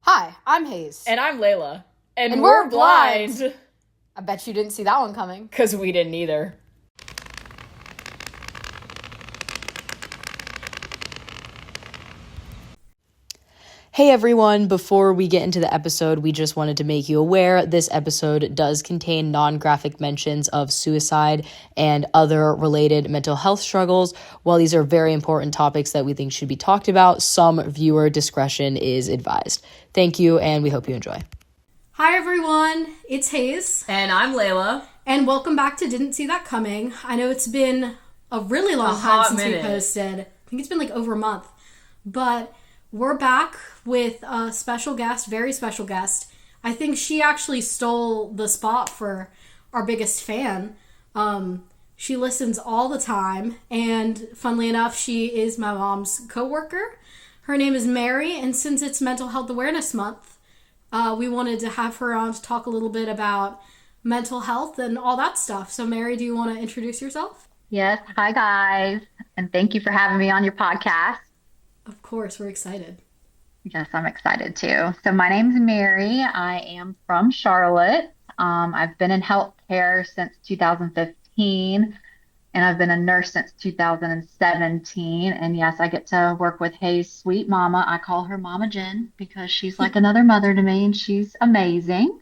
Hi, I'm Hayes. And I'm Layla. And we're blind. I bet you didn't see that one coming. Because we didn't either. Hey everyone, before we get into the episode, we just wanted to make you aware this episode does contain non-graphic mentions of suicide and other related mental health struggles. While these are very important topics that we think should be talked about, some viewer discretion is advised. Thank you, and we hope you enjoy. Hi everyone, it's Hayes. And I'm Layla. And welcome back to Didn't See That Coming. I know it's been a really long time since we posted. I think it's been like over a month. But we're back with a special guest, very special guest. I think she actually stole the spot for our biggest fan. She listens all the time, and funnily enough, she is my mom's coworker. Her name is Mary, and since it's Mental Health Awareness Month, we wanted to have her on to talk a little bit about mental health and all that stuff. So Mary, do you want to introduce yourself? Yes. Hi, guys. And thank you for having me on your podcast. Of course, we're excited. Yes, I'm excited too. So my name's Mary. I am from Charlotte. I've been in healthcare since 2015, and I've been a nurse since 2017. And yes, I get to work with Hayes' sweet mama. I call her Mama Jen because she's like another mother to me, and she's amazing.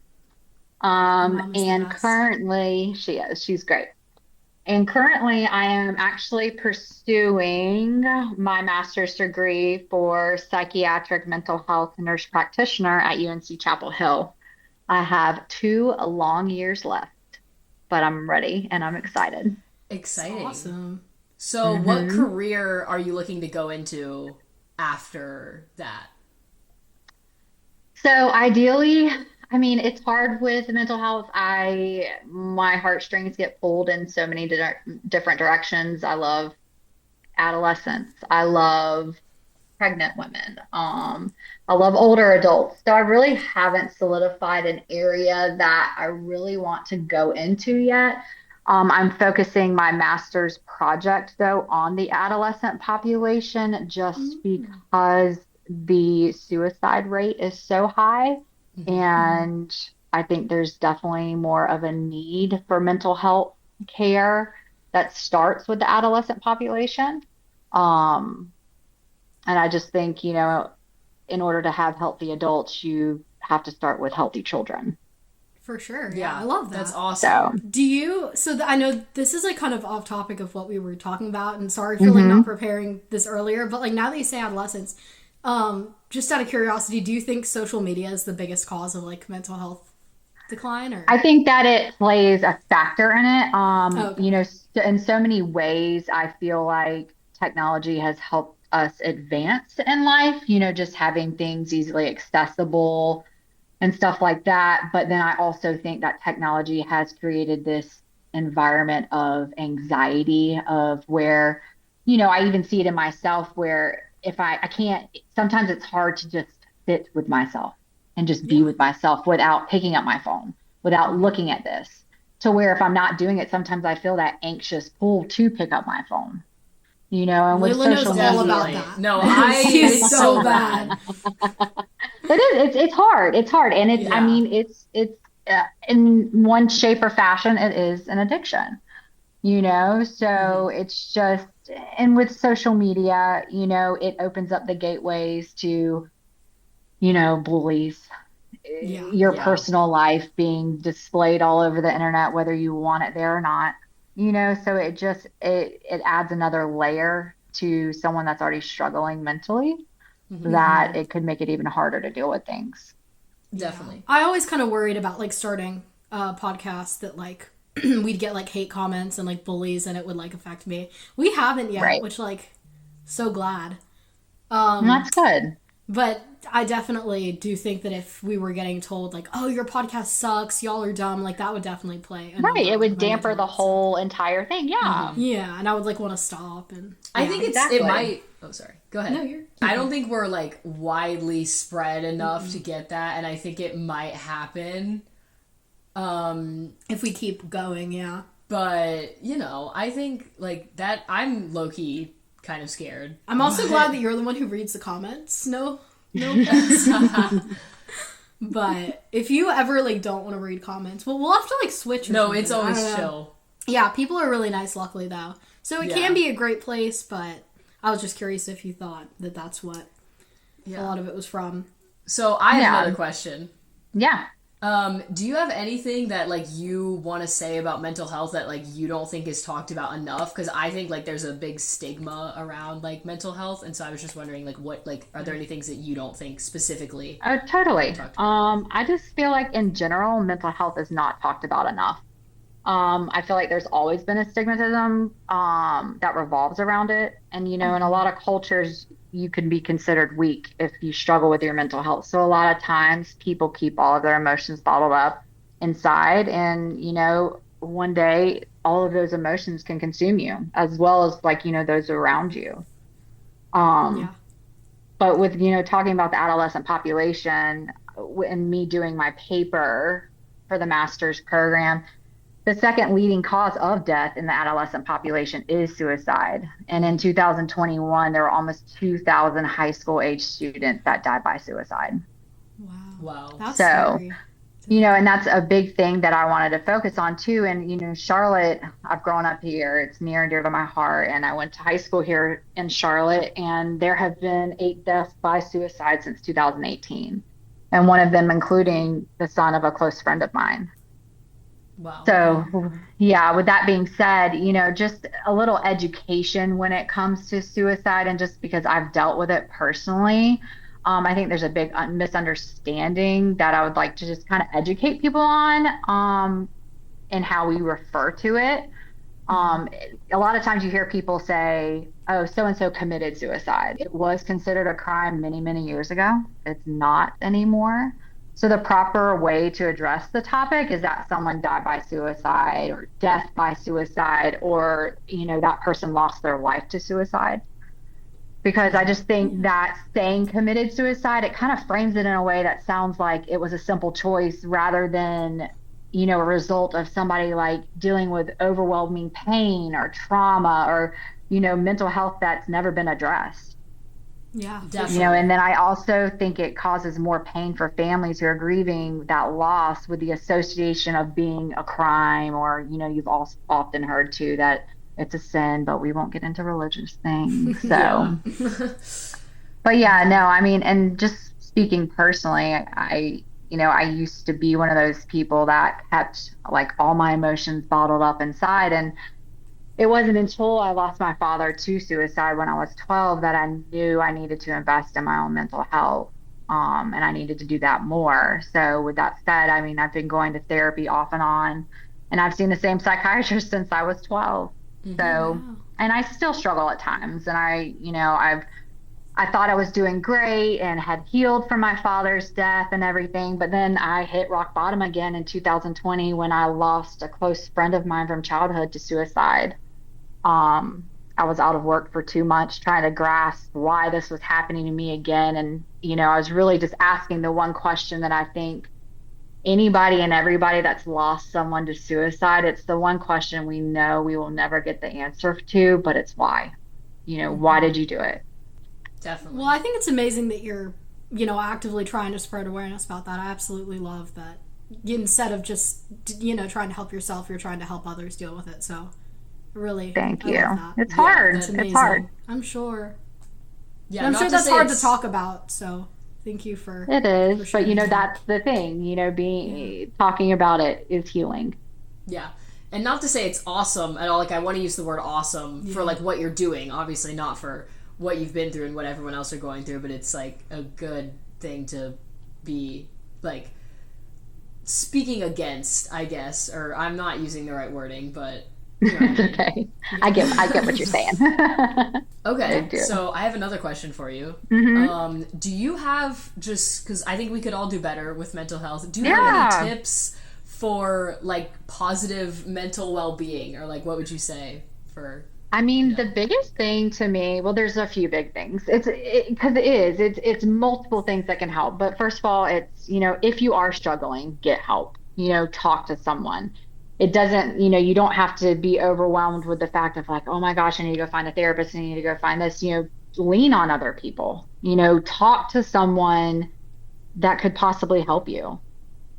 And currently, she's great. And currently, I am actually pursuing my master's degree for psychiatric mental health nurse practitioner at UNC Chapel Hill. I have 2 long years left, but I'm ready and I'm excited. Exciting. That's awesome. So what career are you looking to go into after that? So ideally, I mean, it's hard with mental health. My heartstrings get pulled in so many different directions. I love adolescents. I love pregnant women. I love older adults. So I really haven't solidified an area that I really want to go into yet. I'm focusing my master's project, though, on the adolescent population just because the suicide rate is so high. And I think there's definitely more of a need for mental health care that starts with the adolescent population. And I just think, in order to have healthy adults, you have to start with healthy children. For sure. Yeah, I love that. That's awesome. I know this is like kind of off topic of what we were talking about, and sorry for like not preparing this earlier, but like now that you say adolescents, just out of curiosity, do you think social media is the biggest cause of like mental health decline? Or I think that it plays a factor in it. In so many ways, I feel like technology has helped us advance in life, just having things easily accessible and stuff like that. But then I also think that technology has created this environment of anxiety of where, I even see it in myself where if I can't, sometimes it's hard to just sit with myself and just be with myself without picking up my phone, without looking at this, to where if I'm not doing it, sometimes I feel that anxious pull to pick up my phone, and with social media. All about that. No, it's so bad. It's hard. It's hard. And it's, I mean, it's in one shape or fashion, it is an addiction, so it's just, and with social media, it opens up the gateways to, bullies, your personal life being displayed all over the internet, whether you want it there or not, so it just, it adds another layer to someone that's already struggling mentally that it could make it even harder to deal with things. Definitely. I always kind of worried about like starting a podcast that like we'd get like hate comments and like bullies and it would like affect me. We haven't yet, which like so glad. That's good. But I definitely do think that if we were getting told like, oh, your podcast sucks, y'all are dumb, like that would definitely play. Right. It would damper the whole entire thing. Yeah. Yeah. And I would like want to stop. And I think it might. Oh, sorry. Go ahead. No, I don't think we're like widely spread enough to get that. And I think it might happen. If we keep going, yeah. But, I think like that I'm low-key kind of scared. I'm also glad that you're the one who reads the comments. No offense. But if you ever like don't want to read comments, well, we'll have to like switch. No, something. it's always chill. Yeah, people are really nice, luckily though. So it can be a great place, but I was just curious if you thought that that's what a lot of it was from. So I have another question. Yeah. Do you have anything that like you want to say about mental health that like you don't think is talked about enough? Because I think like there's a big stigma around like mental health, and so I was just wondering like what like are there any things that you don't think specifically? Oh, totally. I just feel like in general, mental health is not talked about enough. I feel like there's always been a stigmatism that revolves around it, and in a lot of cultures, you can be considered weak if you struggle with your mental health. So a lot of times people keep all of their emotions bottled up inside, and one day all of those emotions can consume you as well as like those around you. But with talking about the adolescent population and me doing my paper for the master's program, the second leading cause of death in the adolescent population is suicide. And in 2021, there were almost 2,000 high school age students that died by suicide. Wow. That's so, scary. And that's a big thing that I wanted to focus on too. And, Charlotte, I've grown up here. It's near and dear to my heart. And I went to high school here in Charlotte, and there have been 8 deaths by suicide since 2018. And one of them including the son of a close friend of mine. Wow. So, with that being said, just a little education when it comes to suicide, and just because I've dealt with it personally, I think there's a big misunderstanding that I would like to just kind of educate people on, and how we refer to it. A lot of times you hear people say, oh, so-and-so committed suicide. It was considered a crime many, many years ago. It's not anymore. So the proper way to address the topic is that someone died by suicide, or death by suicide, or, that person lost their life to suicide. Because I just think that saying committed suicide, it kind of frames it in a way that sounds like it was a simple choice rather than, a result of somebody like dealing with overwhelming pain or trauma or, mental health that's never been addressed. Yeah, definitely. And then I also think it causes more pain for families who are grieving that loss with the association of being a crime, or, you've also often heard too that it's a sin, but we won't get into religious things. So, but and just speaking personally, I used to be one of those people that kept like all my emotions bottled up inside. And it wasn't until I lost my father to suicide when I was 12 that I knew I needed to invest in my own mental health. And I needed to do that more. So with that said, I've been going to therapy off and on, and I've seen the same psychiatrist since I was 12. So, and I still struggle at times. And I thought I was doing great and had healed from my father's death and everything. But then I hit rock bottom again in 2020 when I lost a close friend of mine from childhood to suicide. I was out of work for 2 months trying to grasp why this was happening to me again. And, I was really just asking the one question that I think anybody and everybody that's lost someone to suicide, it's the one question we know we will never get the answer to, but it's why. Why did you do it? Definitely. Well, I think it's amazing that you're, actively trying to spread awareness about that. I absolutely love that. Instead of just, trying to help yourself, you're trying to help others deal with it. So, really, thank I you. love that. It's hard. It's It's hard. I'm sure. Yeah, and I'm sure that's hard to talk about. So, thank you for. It is, for sharing but that. that's the thing. Talking about it is healing. Yeah. And not to say it's awesome at all. Like, I want to use the word awesome for like what you're doing. Obviously, not for what you've been through and what everyone else are going through, but it's like a good thing to be like speaking against, I guess, or I'm not using the right wording, but It's okay. I get what you're saying. Okay, so I have another question for you. Do you have, just because I think we could all do better with mental health, do you have any tips for like positive mental well-being, or like what would you say for? The biggest thing to me, well, there's a few big things. It's multiple things that can help. But first of all, it's, if you are struggling, get help, talk to someone. It doesn't, you don't have to be overwhelmed with the fact of like, oh my gosh, I need to go find a therapist. I need to go find this, lean on other people, talk to someone that could possibly help you.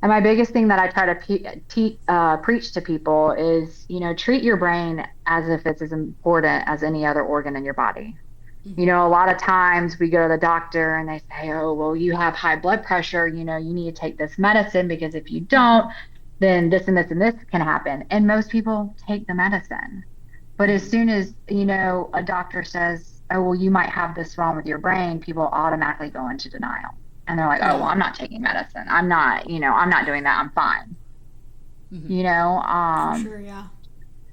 And my biggest thing that I try to preach to people is, treat your brain as if it's as important as any other organ in your body. A lot of times we go to the doctor and they say, oh, well, you have high blood pressure, you need to take this medicine because if you don't, then this and this and this can happen. And most people take the medicine. But as soon as, a doctor says, oh, well, you might have this wrong with your brain, people automatically go into denial. And they're like, oh, well, I'm not taking medicine. I'm not doing that. I'm fine. Sure, yeah.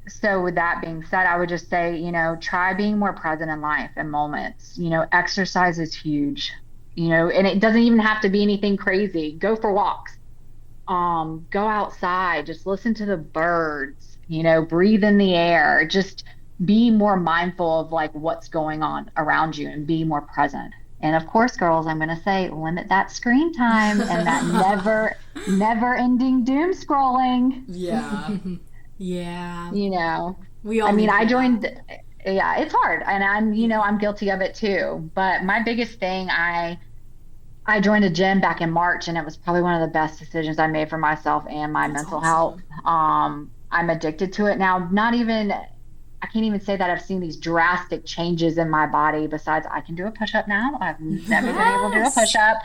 So with that being said, I would just say, try being more present in life and moments. Exercise is huge, and it doesn't even have to be anything crazy. Go for walks. Go outside, just listen to the birds, breathe in the air, just be more mindful of like what's going on around you and be more present. And of course, girls, I'm going to say limit that screen time and that never ending doom scrolling. Yeah. Yeah. We all I joined, yeah, it's hard. And I'm guilty of it too. But my biggest thing, I joined a gym back in March, and it was probably one of the best decisions I made for myself and my mental health. I'm addicted to it now. I can't even say that I've seen these drastic changes in my body. Besides, I can do a push-up now. I've never been able to do a push-up.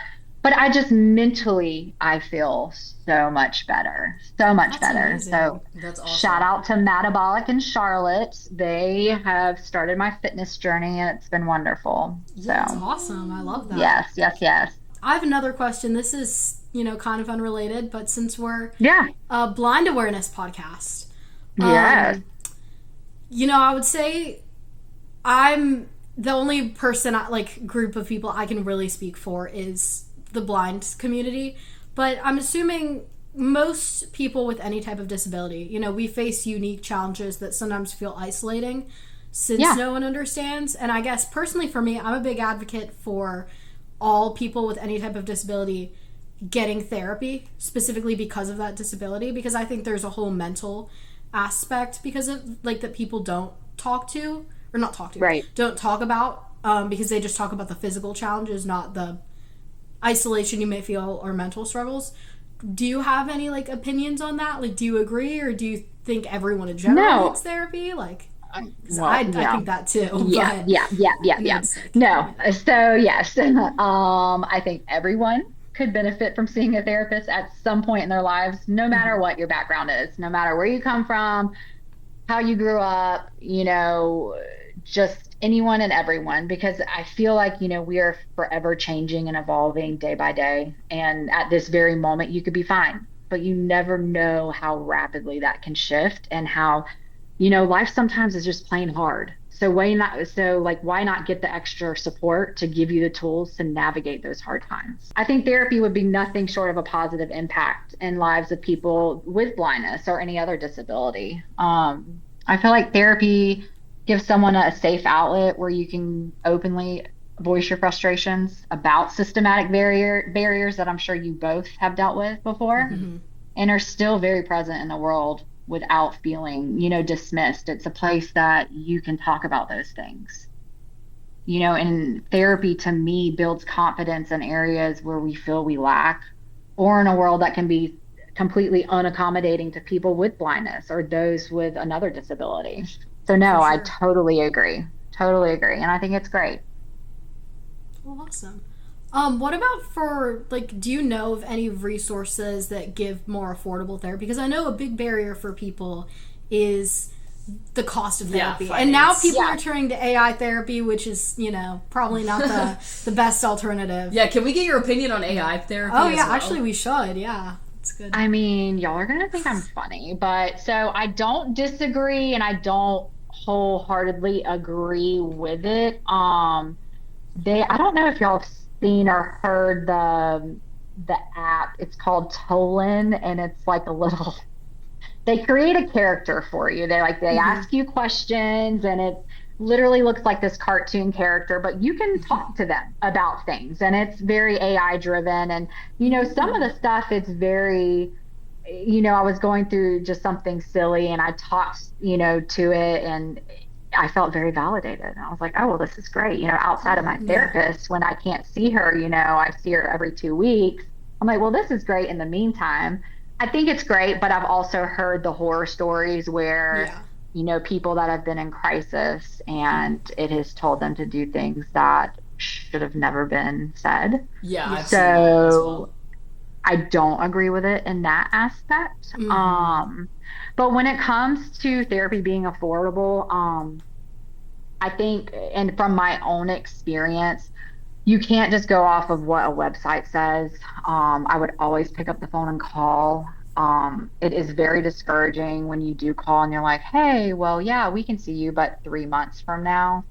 But I just mentally, I feel so much better. So much better. Amazing. So that's awesome. Shout out to Metabolic in Charlotte. They have started my fitness journey, and it's been wonderful. That's awesome. I love that. Yes. I have another question. This is, kind of unrelated, but since we're a blind awareness podcast, yes. I would say I'm the only person, group of people I can really speak for is the blind community. But I'm assuming most people with any type of disability, we face unique challenges that sometimes feel isolating since no one understands. And I guess personally for me, I'm a big advocate for all people with any type of disability getting therapy, specifically because of that disability, because I think there's a whole mental aspect because of that people don't talk about because they just talk about the physical challenges, not the isolation you may feel or mental struggles. Do you have any opinions on that? Do you agree, or do you think everyone in general needs therapy? I think that too. Yeah. No. So yes, I think everyone could benefit from seeing a therapist at some point in their lives, no matter what your background is, no matter where you come from, how you grew up, just anyone and everyone, because I feel like, we are forever changing and evolving day by day. And at this very moment, you could be fine, but you never know how rapidly that can shift and how, life sometimes is just plain hard. So why not get the extra support to give you the tools to navigate those hard times? I think therapy would be nothing short of a positive impact in lives of people with blindness or any other disability. I feel like therapy gives someone a safe outlet where you can openly voice your frustrations about systematic barriers that I'm sure you both have dealt with before and are still very present in the world without feeling, dismissed. It's a place that you can talk about those things. And therapy to me builds confidence in areas where we feel we lack, or in a world that can be completely unaccommodating to people with blindness or those with another disability. So no, sure. I totally agree. And I think it's great. Awesome. What about for, do you know of any resources that give more affordable therapy? Because I know a big barrier for people is the cost of therapy. And now people are turning to AI therapy, which is, probably not the best alternative. Yeah, can we get your opinion on AI therapy as well? Actually we should, yeah. It's good. I mean, y'all are going to think I'm funny, but so I don't disagree and I don't wholeheartedly agree with it. I don't know if y'all have seen or heard the app. It's called Tolan, and it's like a little, they create a character for you. They ask you questions, and it literally looks like this cartoon character, but you can talk to them about things, and it's very AI driven. And some of the stuff, it's very, I was going through just something silly, and I talked to it, and I felt very validated. And I was like, oh, well, this is great. Outside of my therapist, when I can't see her, I see her every 2 weeks. I'm like, well, this is great in the meantime. I think it's great, but I've also heard the horror stories where, people that have been in crisis and it has told them to do things that should have never been said. Yeah, I've seen that as well. I don't agree with it in that aspect. But when it comes to therapy being affordable, I think, and from my own experience, you can't just go off of what a website says. I would always pick up the phone and call. It is very discouraging when you do call and you're like, hey, well, yeah, we can see you, but 3 months from now.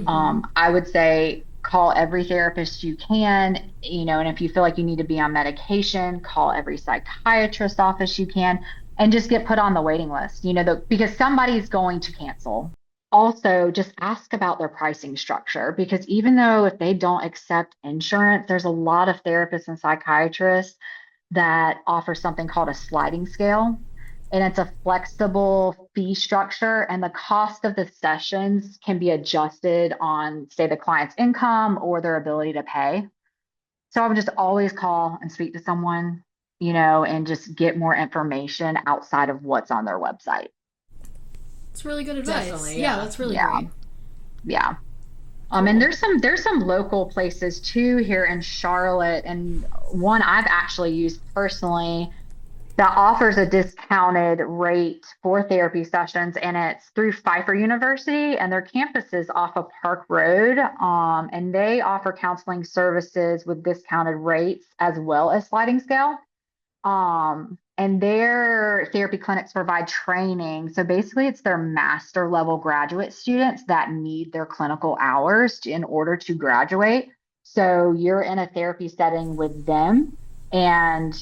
I would say call every therapist you can, and if you feel like you need to be on medication, call every psychiatrist office you can and just get put on the waiting list, because somebody's going to cancel. Also, just ask about their pricing structure, because even though if they don't accept insurance, there's a lot of therapists and psychiatrists that offer something called a sliding scale. And it's a flexible fee structure, and the cost of the sessions can be adjusted on, say, the client's income or their ability to pay. So I would just always call and speak to someone, and just get more information outside of what's on their website. It's really good advice. Definitely, yeah, that's really great. Yeah. And there's some local places too here in Charlotte, and one I've actually used personally that offers a discounted rate for therapy sessions, and it's through Pfeiffer University, and their campus is off of Park Road. And they offer counseling services with discounted rates as well as sliding scale. And their therapy clinics provide training. So basically it's their master level graduate students that need their clinical hours in order to graduate. So you're in a therapy setting with them, and,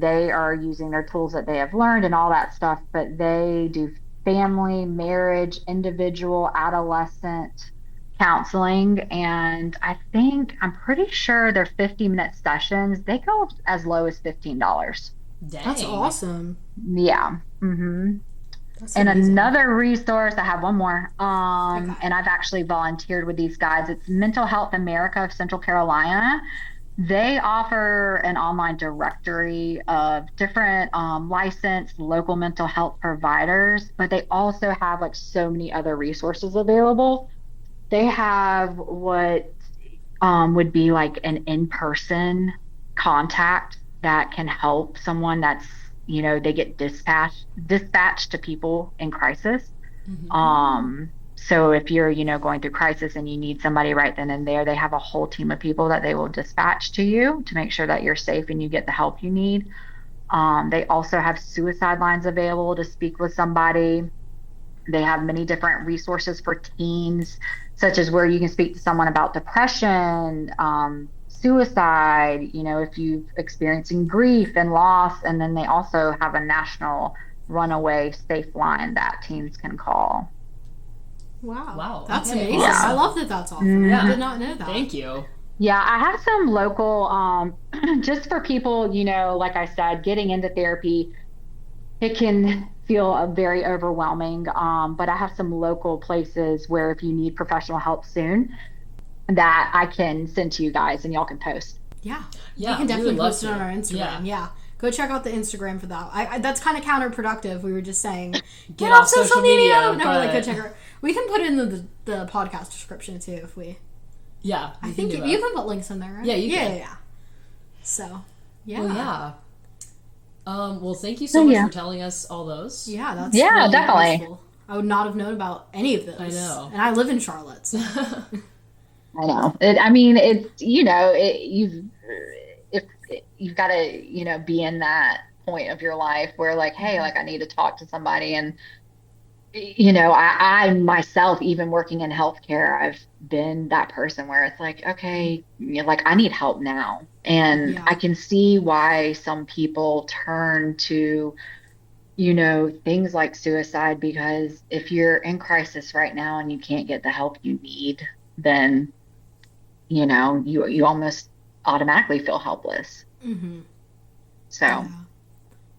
they are using their tools that they have learned and all that stuff, but they do family, marriage, individual, adolescent counseling. And I'm pretty sure they're 50-minute sessions. They go as low as $15. Dang. That's awesome. Yeah. That's and amazing. another resource, I have one more, and I've actually volunteered with these guys. It's Mental Health America of Central Carolina. They offer an online directory of different licensed local mental health providers, but they also have like so many other resources available. They have what would be like an in-person contact that can help someone that's, they get dispatched to people in crisis. So if you're, going through crisis and you need somebody right then and there, they have a whole team of people that they will dispatch to you to make sure that you're safe and you get the help you need. They also have suicide lines available to speak with somebody. They have many different resources for teens, such as where you can speak to someone about depression, suicide, if you're experiencing grief and loss. And then they also have a national runaway safe line that teens can call. Wow. That's Okay, amazing. awesome. I love that that's awesome. Yeah. I did not know that. Thank you. Yeah, I have some local, just for people, like I said, getting into therapy, it can feel very overwhelming. But I have some local places where if you need professional help soon, that I can send to you guys and y'all can post. Yeah. Yeah, we can we definitely would love post it to. on our Instagram. Yeah. Go check out the Instagram for that. I that's kind of counterproductive. We were just saying, Get off social media, No, we're like, go but- check our. We can put it in the podcast description too if we. Yeah. I think you can put links in there, right? Yeah, you can. Yeah. So, yeah. Well, yeah. Well, thank you so much for telling us all those. Yeah, that's Yeah, really definitely. useful. I would not have known about any of this. I know. And I live in Charlotte. So. I know. You've got to, be in that point of your life where like, hey, like I need to talk to somebody. And, I myself, even working in healthcare, I've been that person where it's like, okay, like I need help now. And I can see why some people turn to, things like suicide, because if you're in crisis right now and you can't get the help you need, then, you almost automatically feel helpless. Mm-hmm. So,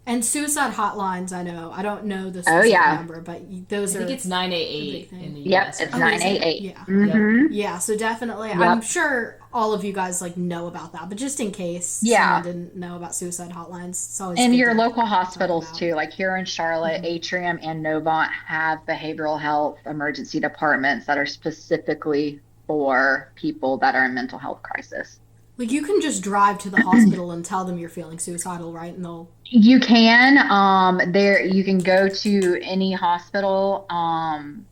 And suicide hotlines, I know. I don't know the Oh, specific yeah. number, but those I are... think it's 988 thing. in the Yep, US. it's right? 988. Yeah. Mm-hmm. Yeah, so definitely. Yep. I'm sure all of you guys like know about that, but just in case someone Yeah. didn't know about suicide hotlines, it's always And good your to local talk hospitals about. too, like here in Charlotte, Atrium and Novant have behavioral health emergency departments that are specifically for people that are in mental health crisis. Like you can just drive to the hospital and tell them you're feeling suicidal, right? And they'll... You can, there you can go to any hospital, and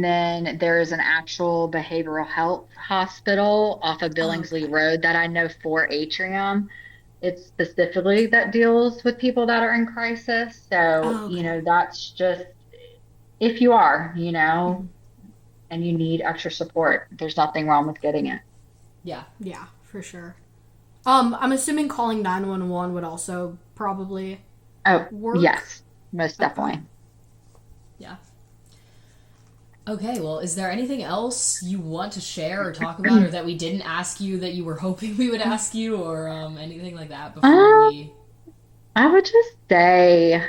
then there's an actual behavioral health hospital off of Billingsley Road that I know for Atrium. It's specifically that deals with people that are in crisis. So, that's just if you are, and you need extra support, there's nothing wrong with getting it. Yeah. Yeah, for sure. I'm assuming calling 911 would also probably work. Yes, most definitely. Yeah. Okay, well, is there anything else you want to share or talk about, or that we didn't ask you that you were hoping we would ask you, or anything like that before we... I would just say,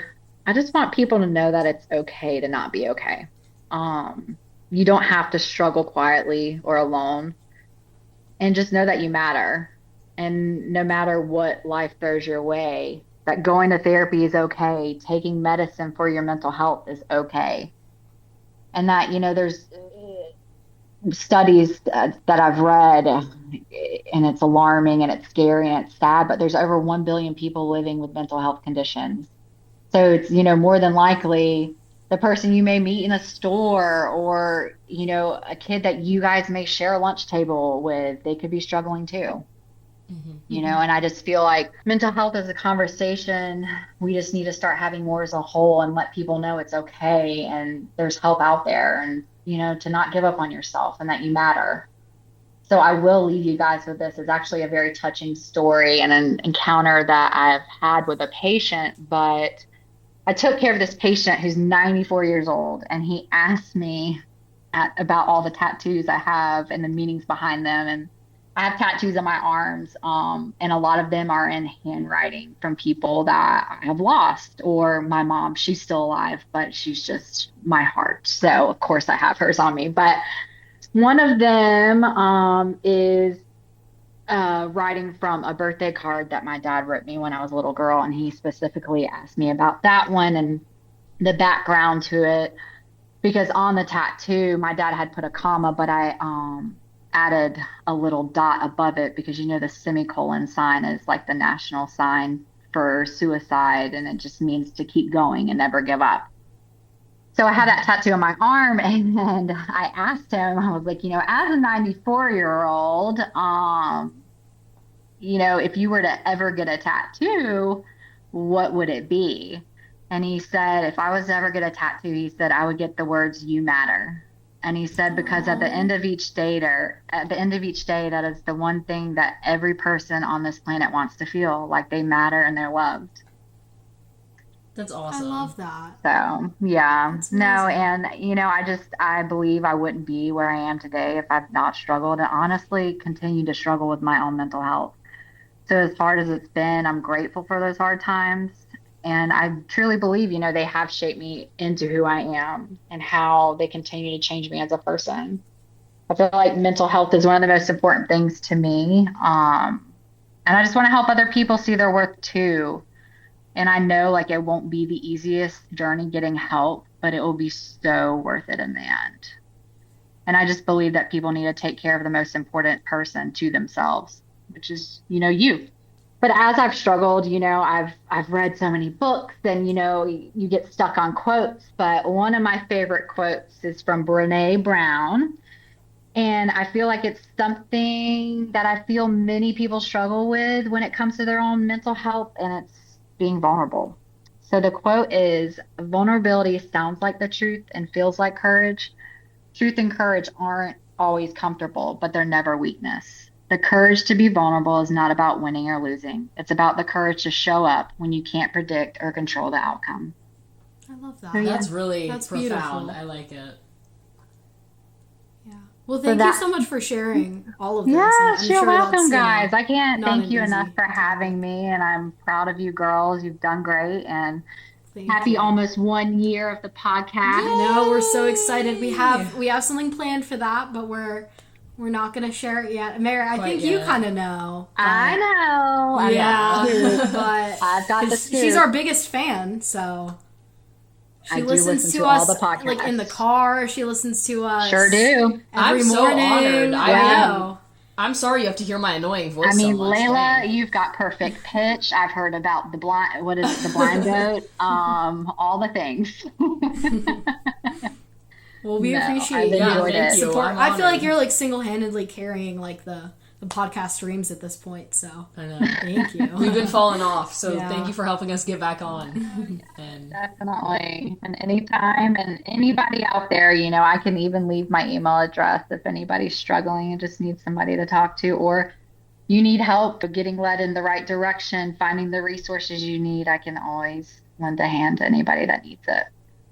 I just want people to know that it's okay to not be okay. You don't have to struggle quietly or alone, and just know that you matter. And no matter what life throws your way, that going to therapy is okay. Taking medicine for your mental health is okay. And that, there's studies that I've read, and it's alarming and it's scary and it's sad, but there's over 1 billion people living with mental health conditions. So it's, more than likely the person you may meet in a store or, a kid that you guys may share a lunch table with, they could be struggling too. And I just feel like mental health is a conversation. We just need to start having more as a whole and let people know it's okay and there's help out there, and, to not give up on yourself and that you matter. So I will leave you guys with this. It's actually a very touching story and an encounter that I've had with a patient, but I took care of this patient who's 94 years old, and he asked me about all the tattoos I have and the meanings behind them. And I have tattoos on my arms, and a lot of them are in handwriting from people that I have lost, or my mom. She's still alive, but she's just my heart. So of course I have hers on me. But one of them is writing from a birthday card that my dad wrote me when I was a little girl, and he specifically asked me about that one and the background to it, because on the tattoo my dad had put a comma, but I added a little dot above it because the semicolon sign is like the national sign for suicide, and it just means to keep going and never give up. So I had that tattoo on my arm, and I asked him, I was like, as a 94-year-old, if you were to ever get a tattoo, what would it be? And he said, if I was to ever get a tattoo, he said, I would get the words, "You matter." And he said, because at the end of each day, that is the one thing that every person on this planet wants to feel, like they matter and they're loved. That's awesome. I love that. So, yeah. No, and, I believe I wouldn't be where I am today if I've not struggled, and honestly continue to struggle with my own mental health. So as hard as it's been, I'm grateful for those hard times. And I truly believe, they have shaped me into who I am and how they continue to change me as a person. I feel like mental health is one of the most important things to me. And I just want to help other people see their worth too. And I know like it won't be the easiest journey getting help, but it will be so worth it in the end. And I just believe that people need to take care of the most important person to themselves, which is, you. But as I've struggled, I've read so many books, and, you get stuck on quotes. But one of my favorite quotes is from Brené Brown. And I feel like it's something that I feel many people struggle with when it comes to their own mental health, and it's being vulnerable. So the quote is, vulnerability sounds like the truth and feels like courage. Truth and courage aren't always comfortable, but they're never weakness. The courage to be vulnerable is not about winning or losing. It's about the courage to show up when you can't predict or control the outcome. I love that. That's really That's profound. beautiful. I like it. Yeah. Well, thank you so much for sharing all of this. Yes, I'm you're sure welcome, that's, guys. I can't not thank an you easy enough for topic. having me, and I'm proud of you girls. You've done great, and Thank happy you. almost 1 year of the podcast. I know, we're so excited. We have something planned for that, but we're not going to share it yet. Amara, I think you kind of know. I know. I've got the scoop. But I've got the scoop. she's our biggest fan, so I she do listens listen to to all us the podcasts. like in the car. She listens to us. Sure do. Every I'm so morning. honored. I know. I'm sorry you have to hear my annoying voice. I mean, so much. Layla, Dang. you've got perfect pitch. I've heard about the blind. What is it, the blind goat? All the things. Well, we appreciate I've enjoyed thank it. you. support. I'm I feel like honored. you're like single-handedly carrying like the podcast streams at this point. So I know. thank you. We've been falling off, so Yeah. thank you for helping us get back on. And Definitely. And anytime, and anybody out there, I can even leave my email address if anybody's struggling and just needs somebody to talk to, or you need help getting led in the right direction, finding the resources you need. I can always lend a hand to anybody that needs it.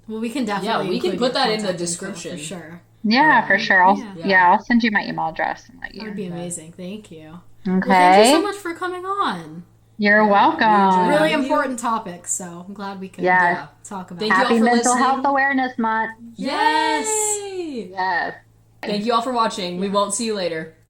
Well, we can definitely we can include put your that in the contact info description. for sure. Yeah, for sure. I'll send you my email address and let That would you. be amazing. Thank you. Okay. Well, thank you so much for coming on. You're welcome. Really Thank you. important topic, so I'm glad we could Yes. talk about Thank it. you all Happy for Mental listening. Health Awareness Month. Yes! Yes. Thank you all for watching. We won't see you later.